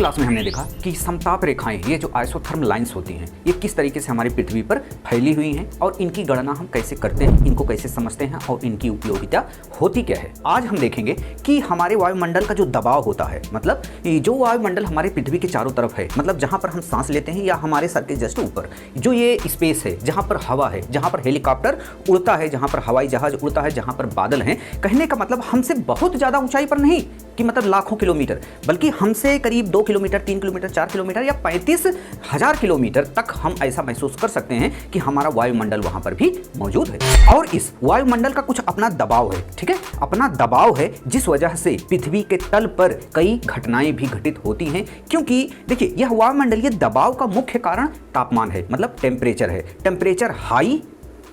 Class में हमने देखा कि समताप रेखाएं, ये जो आइसोथर्मल लाइंस होती हैं, ये किस तरीके से हमारी पृथ्वी पर फैली हुई हैं और इनकी गणना हम कैसे करते हैं, इनको कैसे समझते हैं और इनकी उपयोगिता होती क्या है। आज हम देखेंगे कि हमारे वायुमंडल का जो दबाव होता है, मतलब जो वायुमंडल हमारे पृथ्वी के चारों तरफ है, मतलब जहाँ पर हम सांस लेते हैं या हमारे सर के जस्ट ऊपर जो ये स्पेस है, जहाँ पर हवा है, जहाँ पर हेलीकॉप्टर उड़ता है, जहाँ पर हवाई जहाज उड़ता है, जहाँ पर बादल हैं, कहने का मतलब हमसे बहुत ज़्यादा ऊंचाई पर नहीं कि मतलब लाखों किलोमीटर, बल्कि हमसे करीब 2 किलोमीटर, 3 किलोमीटर, 4 किलोमीटर या 35,000 किलोमीटर तक हम ऐसा महसूस कर सकते हैं कि हमारा वायुमंडल वहां पर भी मौजूद है। और इस वायुमंडल का कुछ अपना दबाव है, ठीक है, अपना दबाव है, जिस वजह से पृथ्वी के तल पर कई घटनाएं भी घटित होती हैं। क्योंकि देखिए, यह वायुमंडलीय दबाव का मुख्य कारण तापमान है, मतलब टेम्परेचर है। टेम्परेचर हाई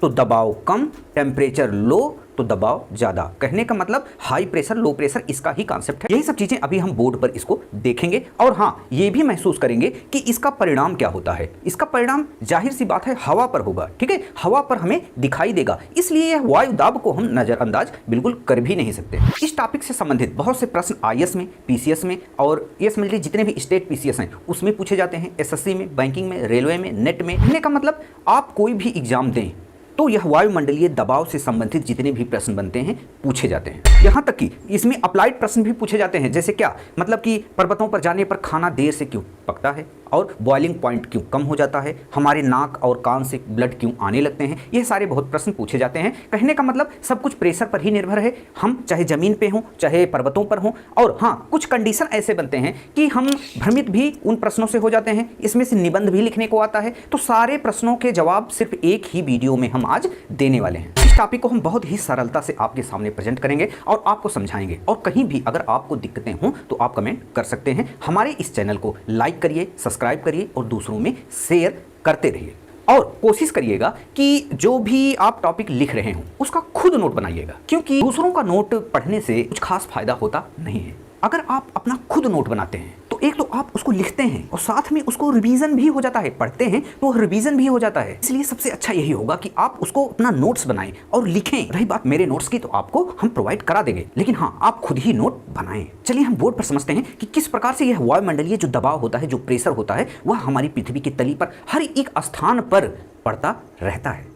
तो दबाव कम, टेम्परेचर लो तो दबाव ज़्यादा। कहने का मतलब हाई प्रेशर, लो प्रेशर, इसका ही कॉन्सेप्ट है। यही सब चीज़ें अभी हम बोर्ड पर इसको देखेंगे और हाँ, ये भी महसूस करेंगे कि इसका परिणाम क्या होता है। इसका परिणाम जाहिर सी बात है हवा पर होगा, ठीक है, हवा पर हमें दिखाई देगा। इसलिए यह वायु दाब को हम नज़रअंदाज बिल्कुल कर भी नहीं सकते। इस टॉपिक से संबंधित बहुत से प्रश्न IAS में, PCS में और ये समझ लीजिए जितने भी स्टेट PCS हैं उसमें पूछे जाते हैं, SSC में, बैंकिंग में, रेलवे में, नेट में। कहने का मतलब आप कोई भी एग्जाम दें तो यह वायुमंडलीय दबाव से संबंधित जितने भी प्रश्न बनते हैं पूछे जाते हैं। यहाँ तक कि इसमें अप्लाइड प्रश्न भी पूछे जाते हैं, जैसे क्या, मतलब कि पर्वतों पर जाने पर खाना देर से क्यों पकता है और बॉइलिंग पॉइंट क्यों कम हो जाता है, हमारे नाक और कान से ब्लड क्यों आने लगते हैं। यह सारे बहुत प्रश्न पूछे जाते हैं। कहने का मतलब सब कुछ प्रेशर पर ही निर्भर है, हम चाहे ज़मीन पे हों चाहे पर्वतों पर हों। और हाँ, कुछ कंडीशन ऐसे बनते हैं कि हम भ्रमित भी उन प्रश्नों से हो जाते हैं। इसमें से निबंध भी लिखने को आता है। तो सारे प्रश्नों के जवाब सिर्फ एक ही वीडियो में हम आज देने वाले हैं। इस टॉपिक को हम बहुत ही सरलता से आपके सामने प्रेजेंट करेंगे और आपको समझाएंगे। और कहीं भी अगर आपको दिक्कतें हों तो आप कमेंट कर सकते हैं। हमारे इस चैनल को लाइक करिए, सब्सक्राइब करिए और दूसरों में शेयर करते रहिए। और कोशिश करिएगा कि जो भी आप टॉपिक लिख रहे हो उसका खुद नोट बनाइएगा, क्योंकि दूसरों का नोट पढ़ने से कुछ खास फायदा होता नहीं है। अगर आप अपना खुद नोट बनाते हैं तो एक तो आप उसको लिखते हैं और साथ में उसको रिवीजन भी हो जाता है, पढ़ते हैं तो रिवीजन भी हो जाता है। इसलिए सबसे अच्छा यही होगा कि आप उसको अपना नोट्स बनाएं और लिखें। रही बात मेरे नोट्स की, तो आपको हम प्रोवाइड करा देंगे, लेकिन हाँ, आप खुद ही नोट बनाएं। चलिए हम बोर्ड पर समझते हैं कि किस प्रकार से यह वायुमंडलीय जो दबाव होता है, जो प्रेशर होता है, वह हमारी पृथ्वी की तली पर हर एक स्थान पर पड़ता रहता है।